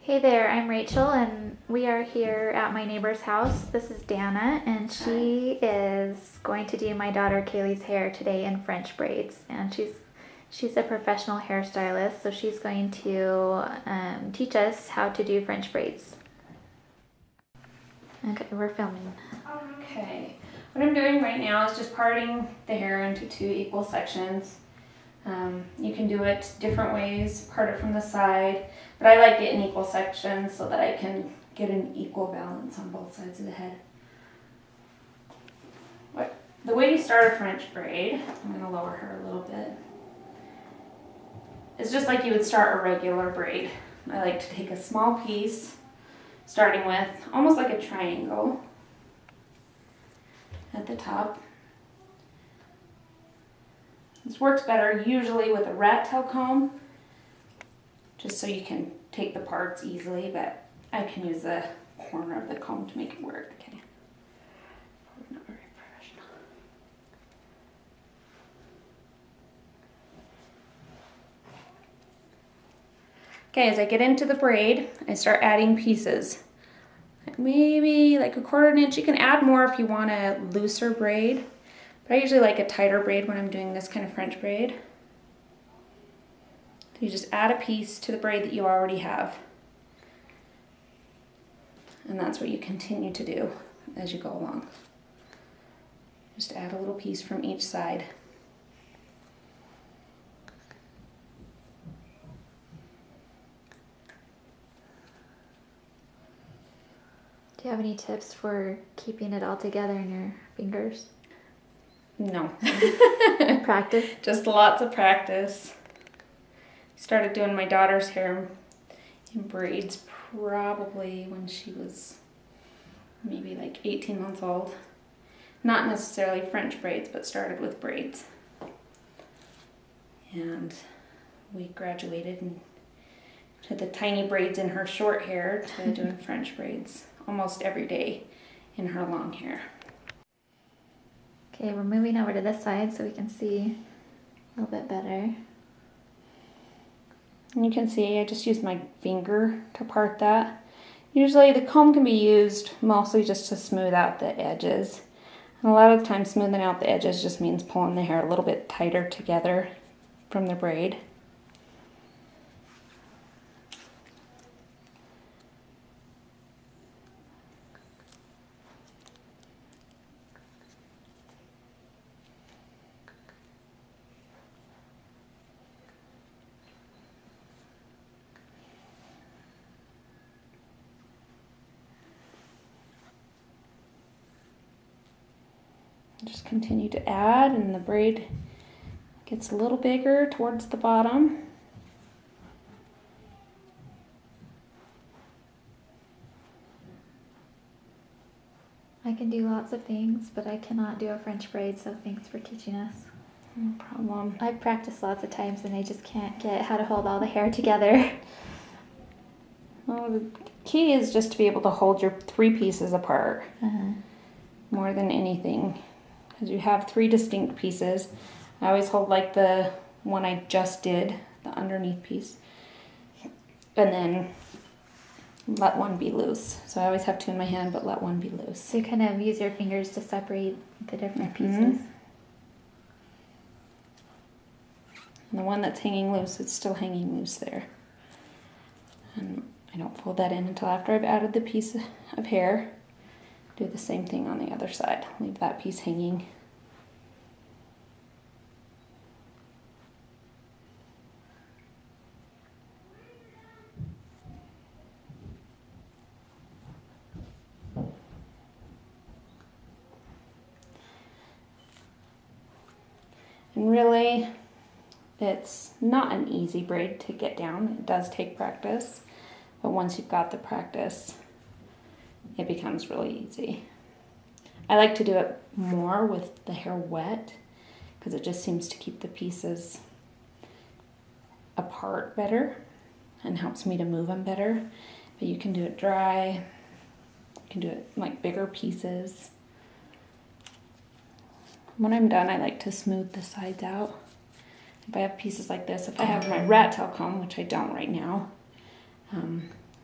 Hey there, I'm Rachel, and we are here at my neighbor's house. This is Dana, and she is going to do my daughter Kaylee's hair today in French braids. And she's a professional hairstylist, so she's going to teach us how to do French braids. Okay, we're filming. Okay, what I'm doing right now is just parting the hair into two equal sections. You can do it different ways, part it from the side, but I like it in equal sections so that I can get an equal balance on both sides of the head. The way you start a French braid, I'm going to lower her a little bit, is just like you would start a regular braid. I like to take a small piece, starting with almost like a triangle at the top. This works better usually with a rat tail comb, just so you can take the parts easily, but I can use the corner of the comb to make it work. Okay. Not very professional. Okay, as I get into the braid, I start adding pieces. Maybe like a 1/4 inch. You can add more if you want a looser braid. But I usually like a tighter braid when I'm doing this kind of French braid. So you just add a piece to the braid that you already have. And that's what you continue to do as you go along. Just add a little piece from each side. Do you have any tips for keeping it all together in your fingers? No. Practice? Just lots of practice. Started doing my daughter's hair in braids probably when she was maybe like 18 months old. Not necessarily French braids, but started with braids. And we graduated and to the tiny braids in her short hair to doing French braids almost every day in her long hair. Okay, we're moving over to this side so we can see a little bit better. And you can see I just used my finger to part that. Usually the comb can be used mostly just to smooth out the edges. And a lot of the time smoothing out the edges just means pulling the hair a little bit tighter together from the braid. Just continue to add, and the braid gets a little bigger towards the bottom. I can do lots of things, but I cannot do a French braid, so thanks for teaching us. No problem. I've practiced lots of times and I just can't get how to hold all the hair together. Well, the key is just to be able to hold your three pieces apart more than anything. Because you have three distinct pieces. I always hold like the one I just did, the underneath piece, and then let one be loose. So I always have two in my hand, but let one be loose. So you kind of use your fingers to separate the different pieces. And the one that's hanging loose, it's still hanging loose there. And I don't fold that in until after I've added the piece of hair. Do the same thing on the other side. Leave that piece hanging. And really, it's not an easy braid to get down. It does take practice, but once you've got the practice, it becomes really easy. I like to do it more with the hair wet because it just seems to keep the pieces apart better and helps me to move them better. But you can do it dry. You can do it like bigger pieces. When I'm done, I like to smooth the sides out. If I have pieces like this, if I have my rat tail comb, which I don't right now,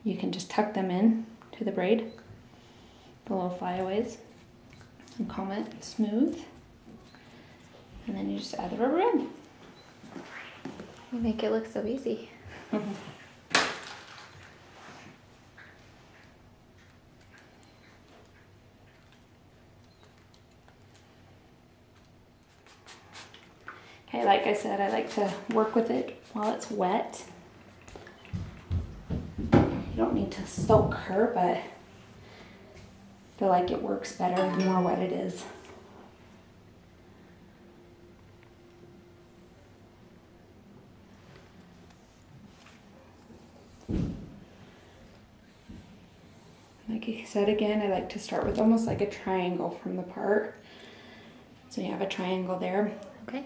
you can just tuck them in to the braid, the little flyaways, and comb it smooth. And then you just add the rubber band. You make it look so easy. Okay, like I said, I like to work with it while it's wet. You don't need to soak her, but I feel like it works better the more wet it is. Like I said again, I like to start with almost like a triangle from the part. So you have a triangle there. Okay.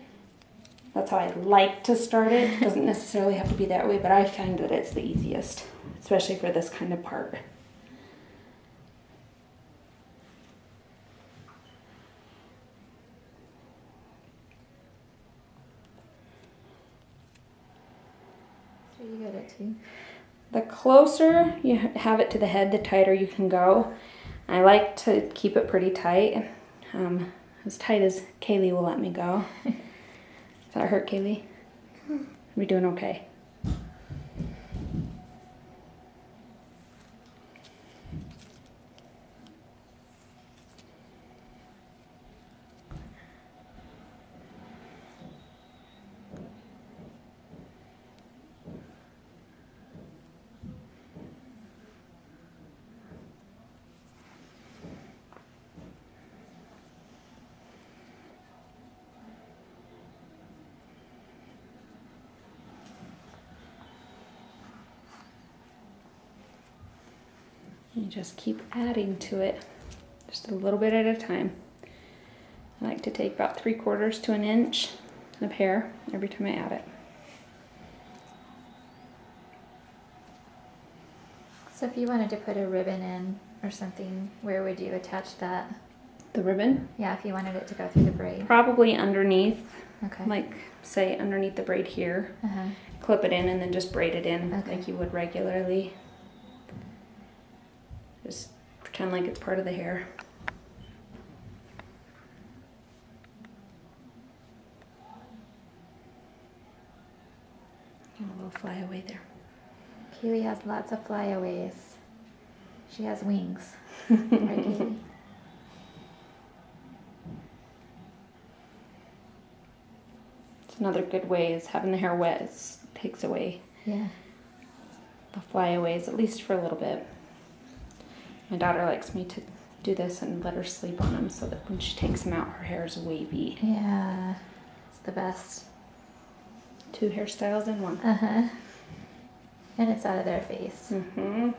That's how I like to start it. Doesn't necessarily have to be that way, but I find that it's the easiest, especially for this kind of part. So you got it too. The closer you have it to the head, the tighter you can go. I like to keep it pretty tight, as tight as Kaylee will let me go. Does that hurt, Kaylee? Are we doing okay? You just keep adding to it, just a little bit at a time. I like to take about 3/4 to an inch of hair every time I add it. So if you wanted to put a ribbon in or something, where would you attach that? The ribbon? Yeah, if you wanted it to go through the braid. Probably underneath, Okay. like say underneath the braid here. Uh-huh. Clip it in and then just braid it in Okay. like you would regularly. Just pretend like it's part of the hair. And a little flyaway there. Kaylee has lots of flyaways. She has wings. Right, Kaylee? It's another good way is having the hair wet takes away Yeah. the flyaways, at least for a little bit. My daughter likes me to do this and let her sleep on them so that when she takes them out, her hair is wavy. Yeah. It's the best. 2 hairstyles in one. Uh-huh. And it's out of their face. Mm-hmm.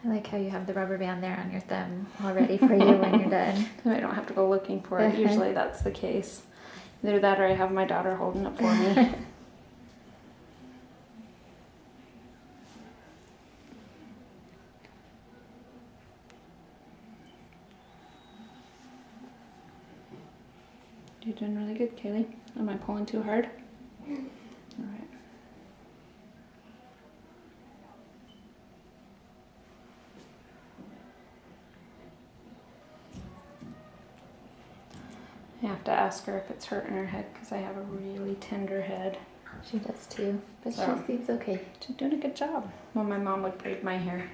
I like how you have the rubber band there on your thumb all ready for you when you're done. I don't have to go looking for it. Usually that's the case. Either that or I have my daughter holding it for me. You're doing really good, Kaylee. Am I pulling too hard? All right. I have to ask her if it's hurting her head because I have a really tender head. She does too. But So- she seems okay. She's doing a good job. When my mom would braid my hair,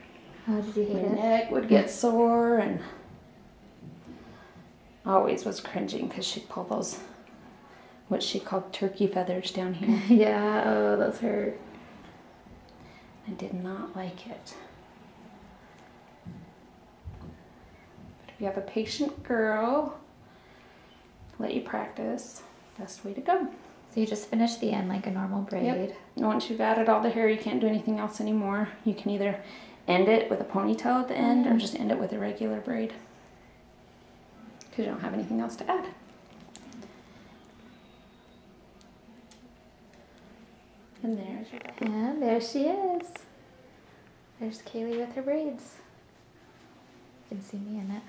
Oh, did you hate my it? neck would get sore and I always was cringing because she'd pull those, what she called turkey feathers down here. Yeah, oh, those hurt. I did not like it. But if you have a patient girl, let you practice, best way to go. So you just finish the end like a normal braid. Yep. And once you've added all the hair, you can't do anything else anymore. You can either end it with a ponytail at the end or just end it with a regular braid. Because you don't have anything else to add. And there's your And there she is. There's Kaylee with her braids. You can see me in it.